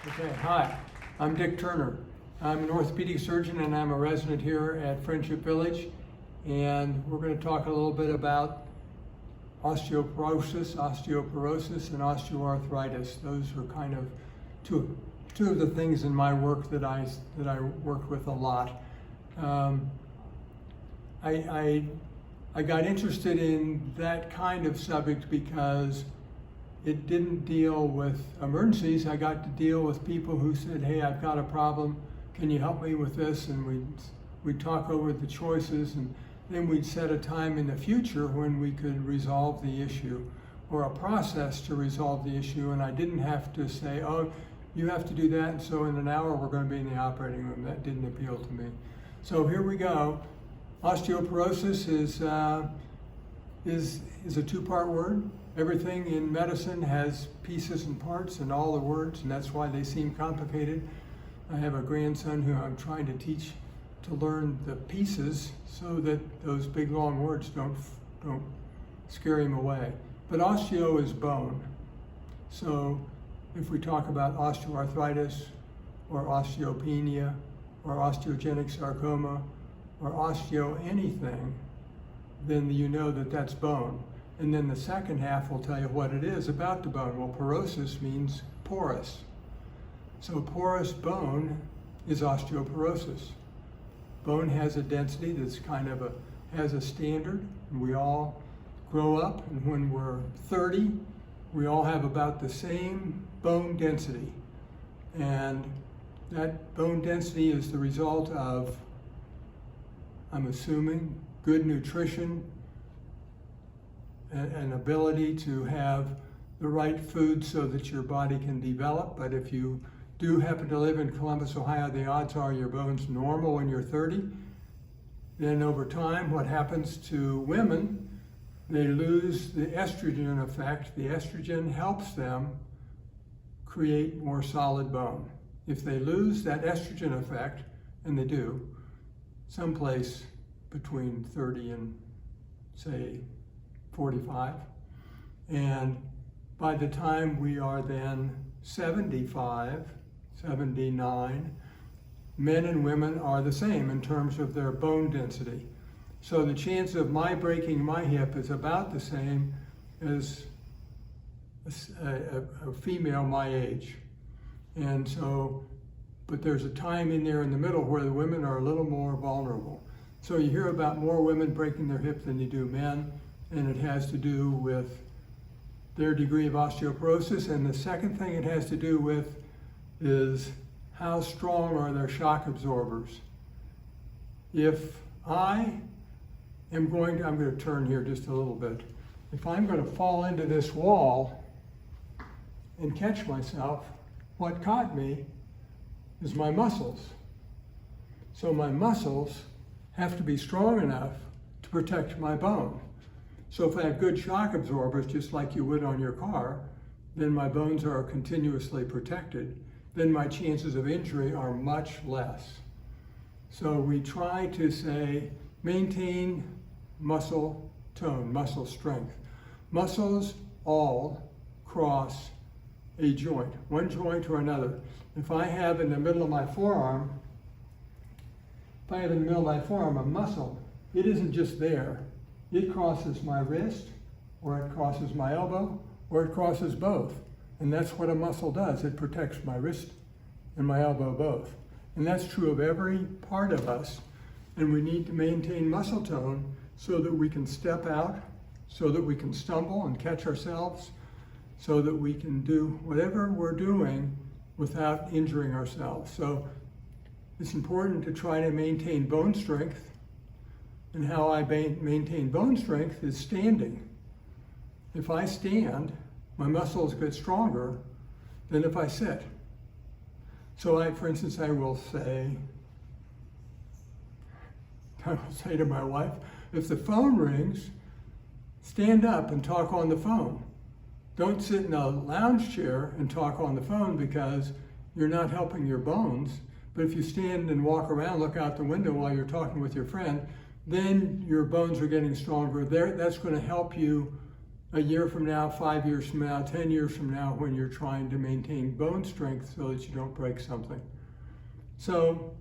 Okay, hi, I'm Dick Turner. I'm an orthopedic surgeon and I'm a resident here at Friendship Village. And we're going to talk a little bit about osteoporosis, and osteoarthritis. Those are kind of two of the things in my work that I work with a lot. I got interested in that kind of subject because it didn't deal with emergencies. I got to deal with people who said, hey, I've got a problem. Can you help me with this? And we'd talk over the choices, and then we'd set a time in the future when we could resolve the issue, or a process to resolve the issue. And I didn't have to say, oh, you have to do that, and so in an hour we're going to be in the operating room. That didn't appeal to me. So here we go. Osteoporosis is a two-part word. Everything in medicine has pieces and parts and all the words, and that's why they seem complicated. I have a grandson who I'm trying to teach to learn the pieces so that those big long words don't scare him away. But osteo is bone. So if we talk about osteoarthritis or osteopenia or osteogenic sarcoma or osteo anything, then you know that that's bone. And then the second half will tell you what it is about the bone. Well, porosis means porous. So porous bone is osteoporosis. Bone has a density that's has a standard. We all grow up, and when we're 30, we all have about the same bone density. And that bone density is the result of, I'm assuming, good nutrition, an ability to have the right food so that your body can develop. But if you do happen to live in Columbus, Ohio, the odds are your bone's normal when you're 30. Then over time, what happens to women, they lose the estrogen effect. The estrogen helps them create more solid bone. If they lose that estrogen effect, and they do, someplace between 30 and, say, 45, and by the time we are then 75, 79, men and women are the same in terms of their bone density. So the chance of my breaking my hip is about the same as a female my age. And so, but there's a time in there in the middle where the women are a little more vulnerable. So you hear about more women breaking their hip than you do men, and it has to do with their degree of osteoporosis. And the second thing it has to do with is how strong are their shock absorbers. If I'm going to turn here just a little bit. If I'm going to fall into this wall and catch myself, what caught me is my muscles. So my muscles have to be strong enough to protect my bone. So if I have good shock absorbers, just like you would on your car, then my bones are continuously protected. Then my chances of injury are much less. So we try to say, maintain muscle tone, muscle strength. Muscles all cross a joint, one joint or another. If I have in the middle of my forearm, a muscle, it isn't just there. It crosses my wrist, or it crosses my elbow, or it crosses both. And that's what a muscle does. It protects my wrist and my elbow both. And that's true of every part of us. And we need to maintain muscle tone so that we can step out, so that we can stumble and catch ourselves, so that we can do whatever we're doing without injuring ourselves. So it's important to try to maintain bone strength. And how I maintain bone strength is standing. If I stand, my muscles get stronger than if I sit. So for instance, I will say to my wife, if the phone rings, stand up and talk on the phone. Don't sit in a lounge chair and talk on the phone, because you're not helping your bones. But if you stand and walk around, look out the window while you're talking with your friend, then your bones are getting stronger. That's going to help you a year from now, 5 years from now, 10 years from now, when you're trying to maintain bone strength so that you don't break something. So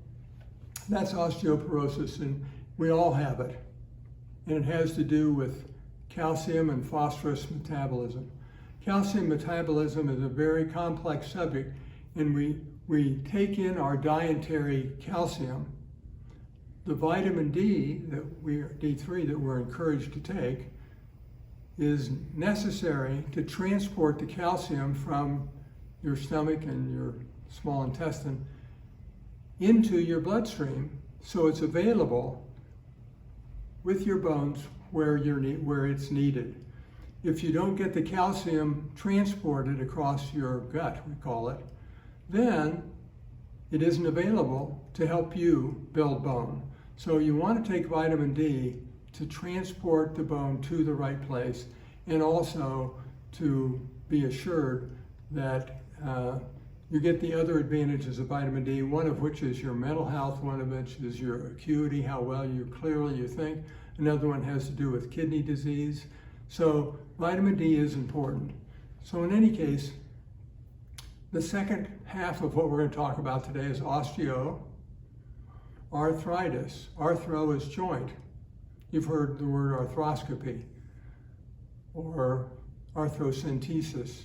that's osteoporosis, and we all have it. And it has to do with calcium and phosphorus metabolism. Calcium metabolism is a very complex subject, and we take in our dietary calcium. The vitamin D, D3 that we're encouraged to take, is necessary to transport the calcium from your stomach and your small intestine into your bloodstream, so it's available with your bones where it's needed. If you don't get the calcium transported across your gut, we call it, then it isn't available to help you build bone. So you want to take vitamin D to transport the bone to the right place, and also to be assured that you get the other advantages of vitamin D, one of which is your mental health, one of which is your acuity, how well clearly you think. Another one has to do with kidney disease. So vitamin D is important. So in any case, the second half of what we're going to talk about today is osteoarthritis. Arthro is joint. You've heard the word arthroscopy or arthrocentesis,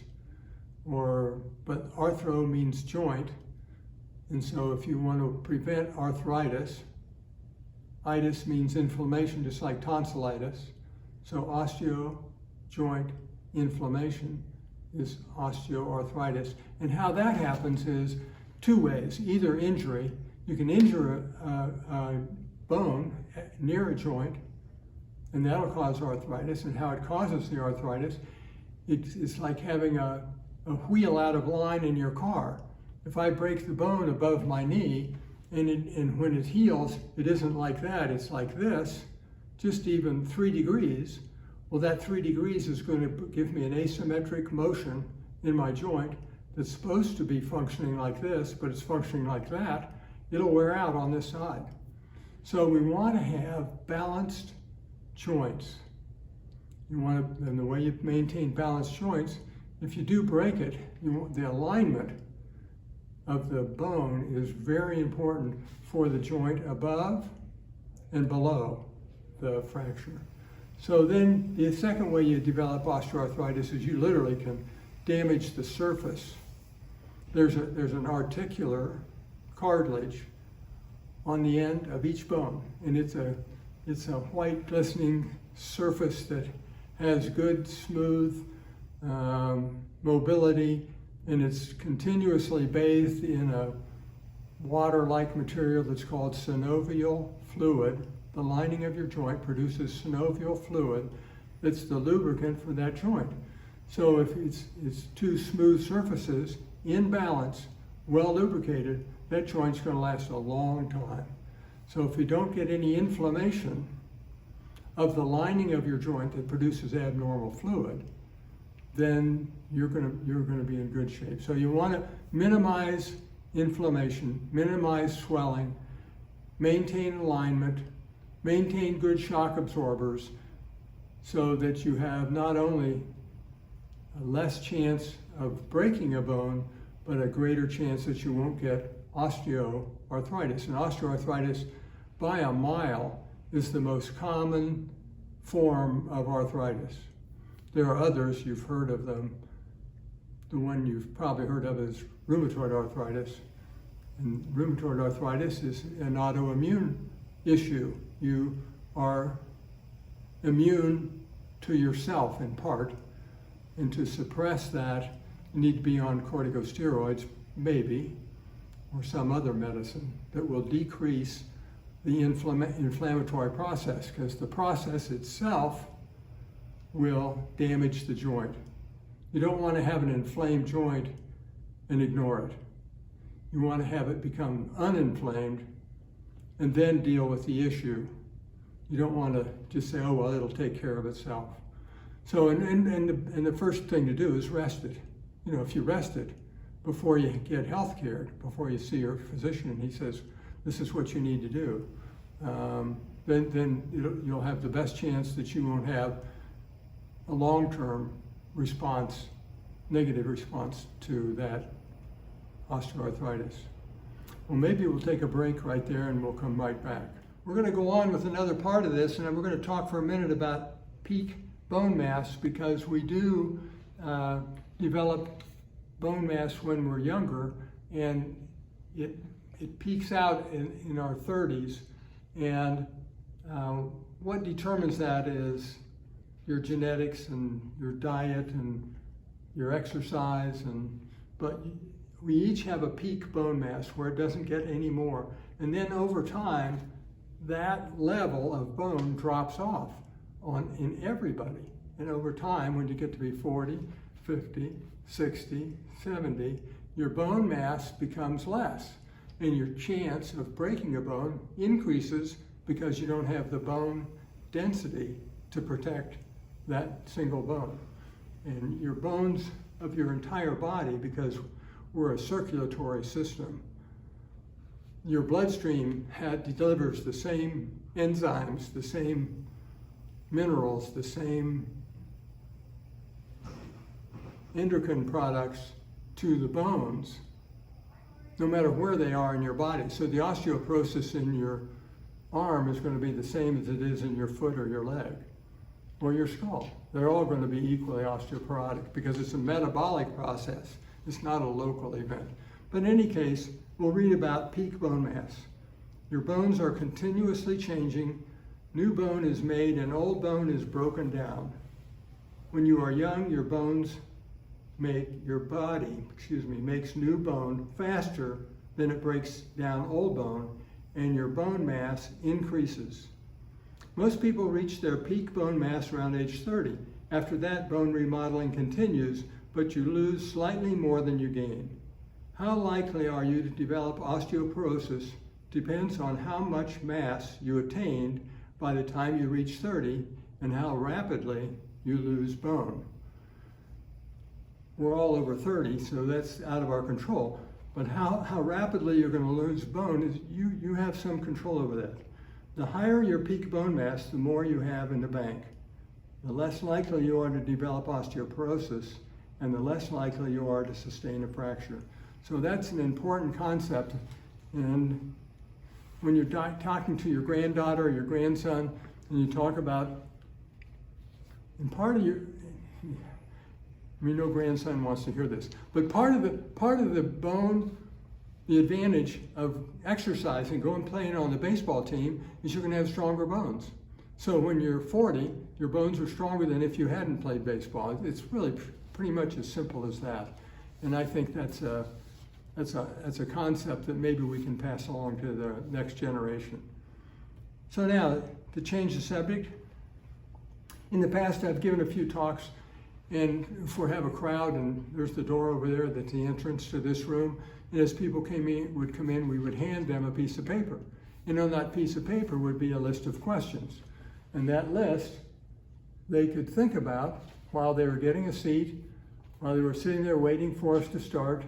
but arthro means joint. And so if you want to prevent arthritis, itis means inflammation, just like tonsillitis. So osteo, joint, inflammation is osteoarthritis. And how that happens is two ways. Either injury, you can injure a bone near a joint, and that'll cause arthritis. And how it causes the arthritis, it's like having a wheel out of line in your car. If I break the bone above my knee, and when it heals, it isn't like that, it's like this, just even 3 degrees. Well, that 3 degrees is going to give me an asymmetric motion in my joint that's supposed to be functioning like this, but it's functioning like that. It'll wear out on this side. So we want to have balanced joints. And the way you maintain balanced joints, if you do break it, the alignment of the bone is very important for the joint above and below the fracture. So then the second way you develop osteoarthritis is you literally can damage the surface. There's an articular cartilage on the end of each bone, and it's a white glistening surface that has good smooth mobility, and it's continuously bathed in a water-like material that's called synovial fluid. The lining of your joint produces synovial fluid that's the lubricant for that joint. So if it's two smooth surfaces in balance, well lubricated, that joint's going to last a long time. So if you don't get any inflammation of the lining of your joint that produces abnormal fluid, then you're going to be in good shape. So you want to minimize inflammation, minimize swelling, maintain alignment, maintain good shock absorbers, so that you have not only a less chance of breaking a bone, but a greater chance that you won't get osteoarthritis. And osteoarthritis, by a mile, is the most common form of arthritis. There are others, you've heard of them. The one you've probably heard of is rheumatoid arthritis. And rheumatoid arthritis is an autoimmune issue. You are immune to yourself in part, and to suppress that, you need to be on corticosteroids, maybe, or some other medicine that will decrease the inflammatory process, because the process itself will damage the joint. You don't want to have an inflamed joint and ignore it. You want to have it become uninflamed and then deal with the issue. You don't want to just say, oh, well, it'll take care of itself. So, and the first thing to do is rest it. You know, if you rest it before you get health care, before you see your physician and he says, this is what you need to do, then you'll have the best chance that you won't have a long-term response, negative response to that osteoarthritis. Well, maybe we'll take a break right there and we'll come right back. We're going to go on with another part of this, and we're going to talk for a minute about peak bone mass, because we do develop bone mass when we're younger, and it peaks out in our 30s. And what determines that is your genetics and your diet and your exercise, but we each have a peak bone mass where it doesn't get any more. And then over time, that level of bone drops off in everybody. And over time, when you get to be 40, 50, 60, 70, your bone mass becomes less. And your chance of breaking a bone increases because you don't have the bone density to protect that single bone. And your bones of your entire body, because we're a circulatory system, your bloodstream delivers the same enzymes, the same minerals, the same endocrine products to the bones, no matter where they are in your body. So the osteoporosis in your arm is going to be the same as it is in your foot or your leg or your skull. They're all going to be equally osteoporotic because it's a metabolic process. It's not a local event. But in any case, we'll read about peak bone mass. Your bones are continuously changing. New bone is made and old bone is broken down. When you are young, your body makes new bone faster than it breaks down old bone, and your bone mass increases. Most people reach their peak bone mass around age 30. After that, bone remodeling continues, but you lose slightly more than you gain. How likely are you to develop osteoporosis depends on how much mass you attained by the time you reach 30 and how rapidly you lose bone. We're all over 30, so that's out of our control. But how rapidly you're going to lose bone is you have some control over that. The higher your peak bone mass, the more you have in the bank. The less likely you are to develop osteoporosis, and the less likely you are to sustain a fracture. So that's an important concept. And when you're talking to your granddaughter or your grandson, and you talk about, and part of your, no grandson wants to hear this, but part of the bone, the advantage of exercising, going playing on the baseball team, is you're going to have stronger bones. So when you're 40, your bones are stronger than if you hadn't played baseball. It's really pretty much as simple as that. And I think that's a concept that maybe we can pass along to the next generation. So now, to change the subject, in the past I've given a few talks, and if we have a crowd, and there's the door over there that's the entrance to this room, and as people would come in, we would hand them a piece of paper. And on that piece of paper would be a list of questions. And that list they could think about while they were getting a seat, while they were sitting there waiting for us to start.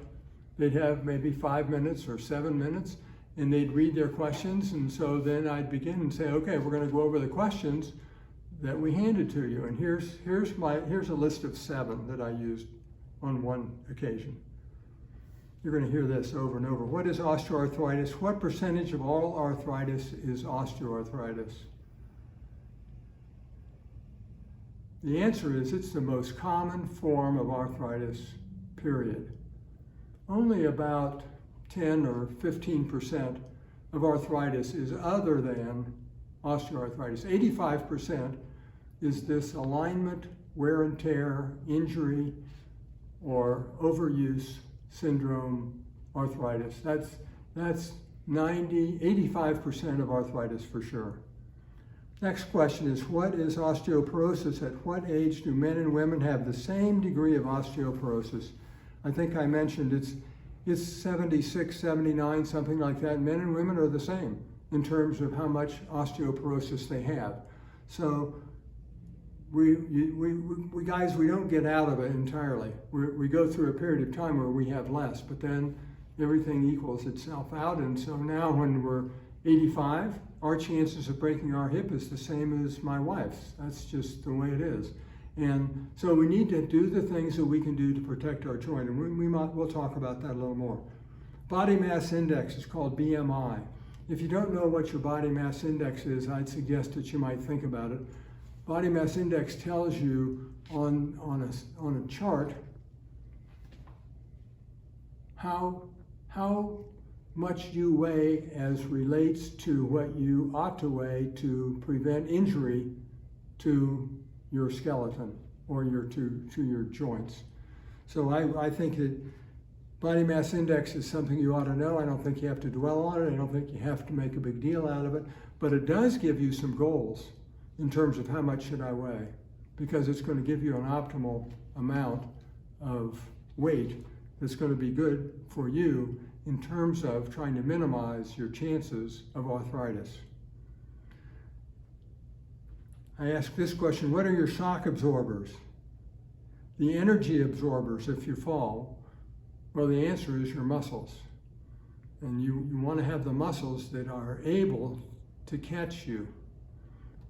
They'd have maybe 5 minutes or 7 minutes, and they'd read their questions. And so then I'd begin and say, okay, we're going to go over the questions that we handed to you. And here's a list of 7 that I used on one occasion. You're going to hear this over and over. What is osteoarthritis? What percentage of all arthritis is osteoarthritis? The answer is it's the most common form of arthritis, period. Only about 10 or 15% of arthritis is other than osteoarthritis. 85% is this alignment, wear and tear, injury, or overuse syndrome arthritis. That's 85% of arthritis for sure. Next question is, what is osteoporosis? At what age do men and women have the same degree of osteoporosis? I think I mentioned it's 76, 79, something like that. Men and women are the same in terms of how much osteoporosis they have. So we guys, we don't get out of it entirely. We go through a period of time where we have less, but then everything equals itself out. And so now when we're 85, our chances of breaking our hip is the same as my wife's. That's just the way it is. And so we need to do the things that we can do to protect our joint, and we'll talk about that a little more. Body mass index is called BMI. If you don't know what your body mass index is, I'd suggest that you might think about it. Body mass index tells you on a chart how much you weigh as relates to what you ought to weigh to prevent injury to your skeleton or to your joints. So I think that body mass index is something you ought to know. I don't think you have to dwell on it. I don't think you have to make a big deal out of it. But it does give you some goals in terms of how much should I weigh, because it's going to give you an optimal amount of weight that's going to be good for you in terms of trying to minimize your chances of arthritis. I ask this question: what are your shock absorbers? The energy absorbers if you fall? Well, the answer is your muscles. And you want to have the muscles that are able to catch you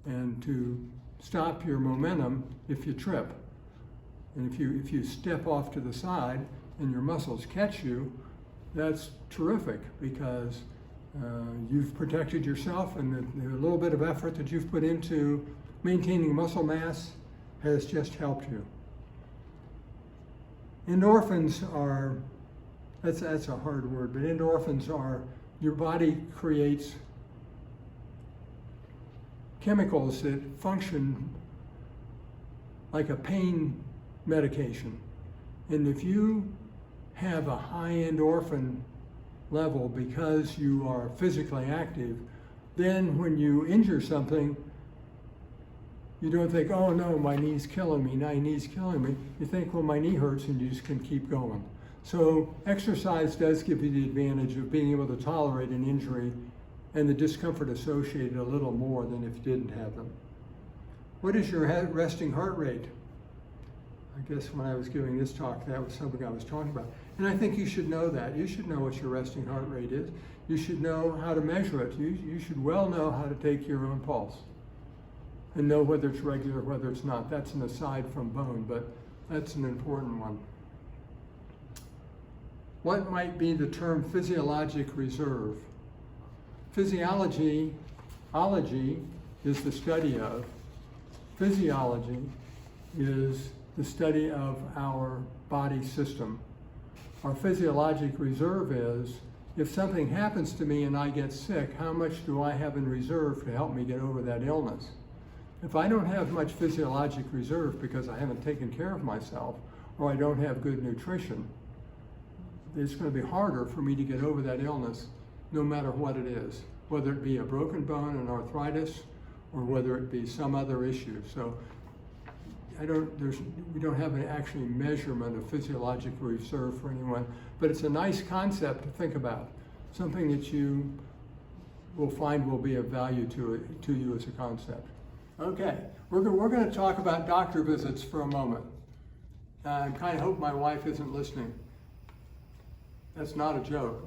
and to stop your momentum if you trip. And if you step off to the side and your muscles catch you, that's terrific, because you've protected yourself, and the little bit of effort that you've put into maintaining muscle mass has just helped you. Endorphins are, that's a hard word, but endorphins are, your body creates chemicals that function like a pain medication. And if you have a high endorphin level because you are physically active, then when you injure something, you don't think, oh no, my knee's killing me, my knee's killing me. You think, well, my knee hurts, and you just can keep going. So exercise does give you the advantage of being able to tolerate an injury and the discomfort associated a little more than if you didn't have them. What is your resting heart rate? I guess when I was giving this talk, that was something I was talking about. And I think you should know that. You should know what your resting heart rate is. You should know how to measure it. You should well know how to take your own pulse and know whether it's regular, whether it's not. That's an aside from bone, but that's an important one. What might be the term physiologic reserve? Physiology is the study of. Physiology is the study of our body system. Our physiologic reserve is, if something happens to me and I get sick, how much do I have in reserve to help me get over that illness? If I don't have much physiologic reserve because I haven't taken care of myself, or I don't have good nutrition, it's going to be harder for me to get over that illness no matter what it is, whether it be a broken bone, an arthritis, or whether it be some other issue. So we don't have an actual measurement of physiologic reserve for anyone, but it's a nice concept to think about, something that you will find will be of value to you as a concept. Okay, we're going to talk about doctor visits for a moment. I kind of hope my wife isn't listening. That's not a joke.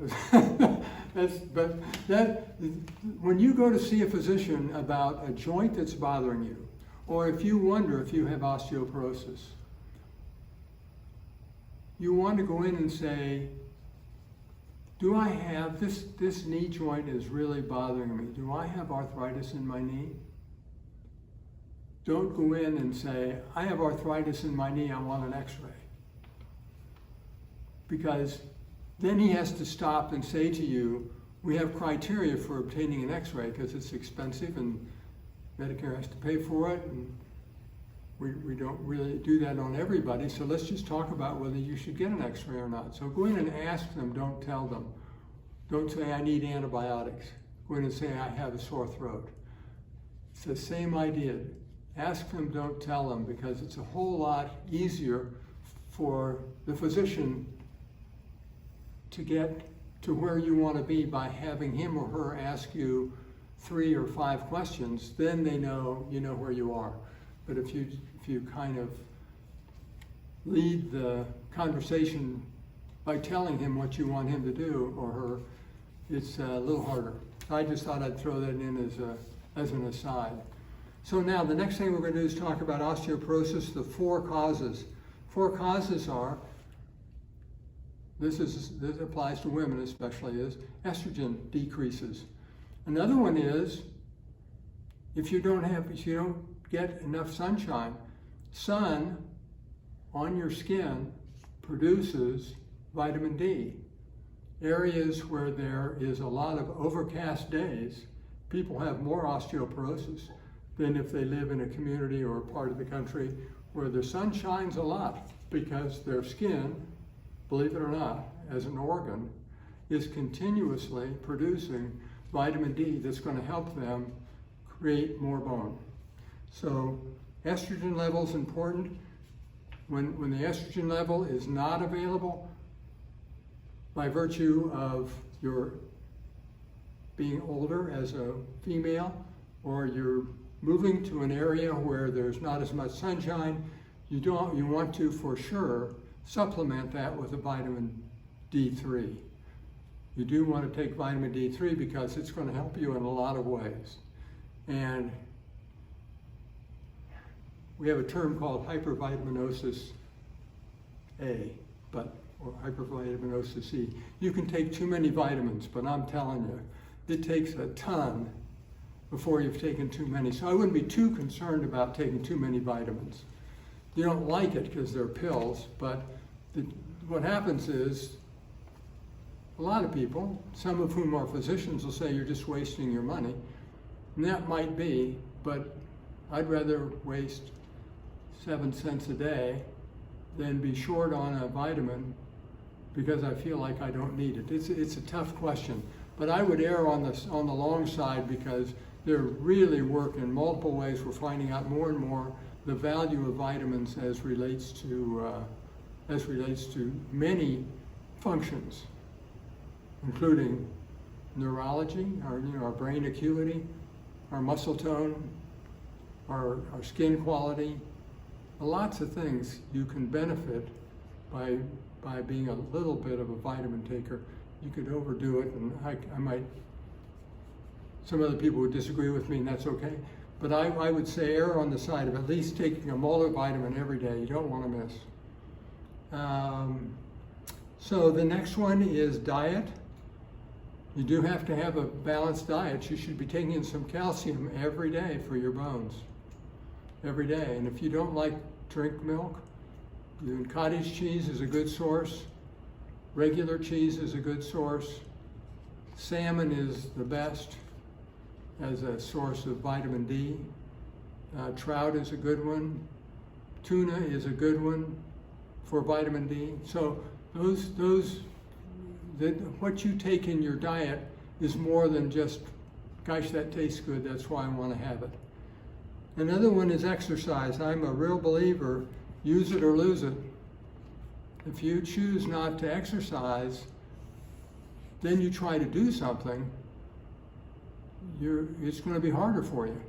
When you go to see a physician about a joint that's bothering you, or if you wonder if you have osteoporosis, you want to go in and say, do I have, this knee joint is really bothering me. Do I have arthritis in my knee? Don't go in and say, I have arthritis in my knee, I want an x-ray. Because then he has to stop and say to you, we have criteria for obtaining an x-ray because it's expensive and Medicare has to pay for it, and we don't really do that on everybody, so let's just talk about whether you should get an x-ray or not. So go in and ask them, don't tell them. Don't say, I need antibiotics. Go in and say, I have a sore throat. It's the same idea. Ask them, don't tell them, because it's a whole lot easier for the physician to get to where you want to be by having him or her ask you 3 or 5 questions. Then they know, you know where you are. But if you kind of lead the conversation by telling him what you want him to do, or her, it's a little harder. I just thought I'd throw that in as an aside. So now the next thing we're going to do is talk about osteoporosis, the 4 causes. 4 causes are, this applies to women especially, is estrogen decreases. Another one is if you don't get enough sunshine. Sun on your skin produces vitamin D. Areas where there is a lot of overcast days, people have more osteoporosis than if they live in a community or a part of the country where the sun shines a lot, because their skin, believe it or not, as an organ, is continuously producing vitamin D that's going to help them create more bone. So estrogen level is important. When the estrogen level is not available, by virtue of your being older as a female, or you're moving to an area where there's not as much sunshine, you want to for sure supplement that with a vitamin D3. You do want to take vitamin D3 because it's going to help you in a lot of ways. And we have a term called hypervitaminosis A, or hypervitaminosis C. You can take too many vitamins, but I'm telling you, it takes a ton before you've taken too many. So I wouldn't be too concerned about taking too many vitamins. You don't like it because they're pills, but what happens is a lot of people, some of whom are physicians, will say you're just wasting your money. And that might be, but I'd rather waste 7 cents a day than be short on a vitamin because I feel like I don't need it. It's a tough question, but I would err on the long side because they're really work in multiple ways. We're finding out more and more the value of vitamins as relates to many functions, including neurology, our brain acuity, our muscle tone, our skin quality. Lots of things you can benefit by being a little bit of a vitamin taker. You could overdo it, and I might, some other people would disagree with me, and that's okay. But I would say err on the side of at least taking a multivitamin every day. You don't want to miss. So the next one is diet. You do have to have a balanced diet. You should be taking in some calcium every day for your bones. Every day. And if you don't drink milk, cottage cheese is a good source. Regular cheese is a good source. Salmon is the best as a source of vitamin D. Trout is a good one. Tuna is a good one for vitamin D. So what you take in your diet is more than just, gosh, that tastes good, that's why I want to have it. Another one is exercise. I'm a real believer, use it or lose it. If you choose not to exercise, then you try to do something, it's going to be harder for you.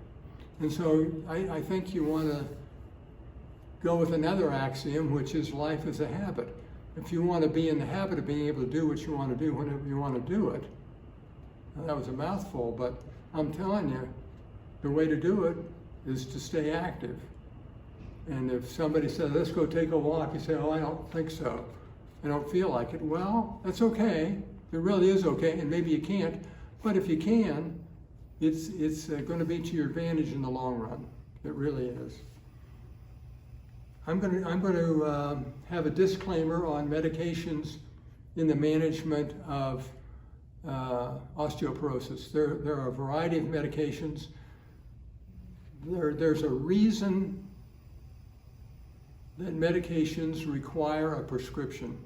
And so I think you want to go with another axiom, which is life is a habit. If you want to be in the habit of being able to do what you want to do whenever you want to do it, now, that was a mouthful, but I'm telling you, the way to do it is to stay active. And if somebody says, let's go take a walk, you say, oh, I don't think so. I don't feel like it. Well, that's okay. It really is okay, and maybe you can't. But if you can, it's going to be to your advantage in the long run. It really is. I'm going to have a disclaimer on medications in the management of osteoporosis. There are a variety of medications. There's a reason that medications require a prescription.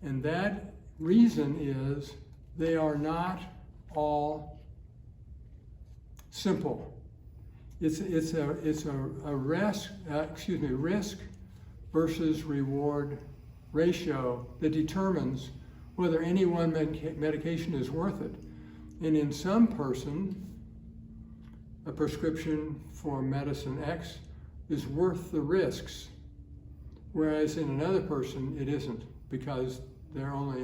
And that reason is they are not all simple. It's a risk versus reward ratio that determines whether any one medication is worth it. And in some person, a prescription for medicine X is worth the risks, whereas in another person it isn't, because they're only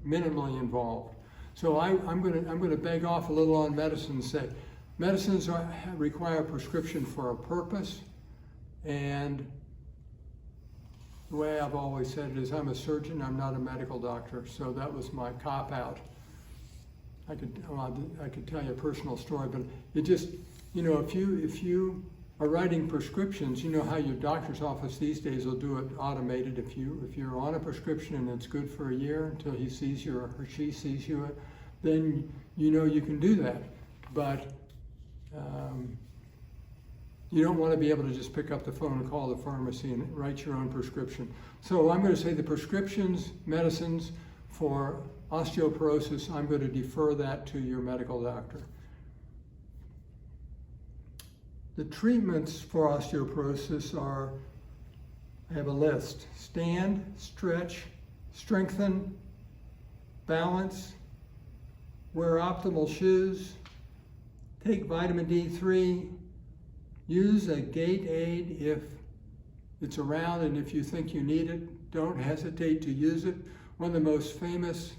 minimally involved. So I'm going to beg off a little on medicine and say, Medicines require prescription for a purpose, and the way I've always said it is I'm a surgeon, I'm not a medical doctor, so that was my cop-out. I could tell you a personal story, but it just, you know, if you are writing prescriptions, you know how your doctor's office these days will do it automated. If you're on a prescription and it's good for a year until he sees you or she sees you, then you know you can do that. But you don't want to be able to just pick up the phone and call the pharmacy and write your own prescription. So I'm going to say the prescriptions, medicines for osteoporosis, I'm going to defer that to your medical doctor. The treatments for osteoporosis are, I have a list: stand, stretch, strengthen, balance, wear optimal shoes, take vitamin D3, use a gait aid if it's around, and if you think you need it, don't hesitate to use it. One of the most famous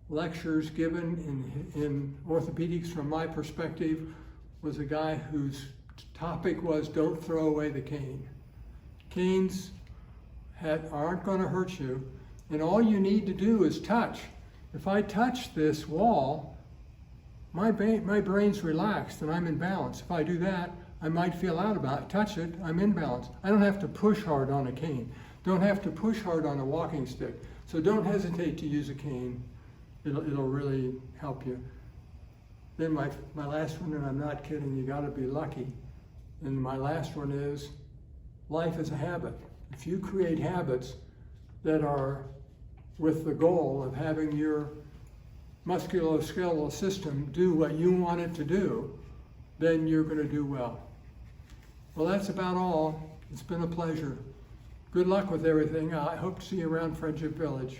lectures given in orthopedics from my perspective was a guy whose topic was don't throw away the cane. Canes aren't going to hurt you, and all you need to do is touch. If I touch this wall, my brain's relaxed and I'm in balance. If I do that, I might feel out about it. Touch it, I'm in balance. I don't have to push hard on a cane. Don't have to push hard on a walking stick. So don't hesitate to use a cane. It'll really help you. Then my last one, and I'm not kidding, you gotta be lucky. And my last one is, life is a habit. If you create habits that are with the goal of having your musculoskeletal system do what you want it to do, then you're gonna do well. Well, that's about all. It's been a pleasure. Good luck with everything. I hope to see you around Friendship Village.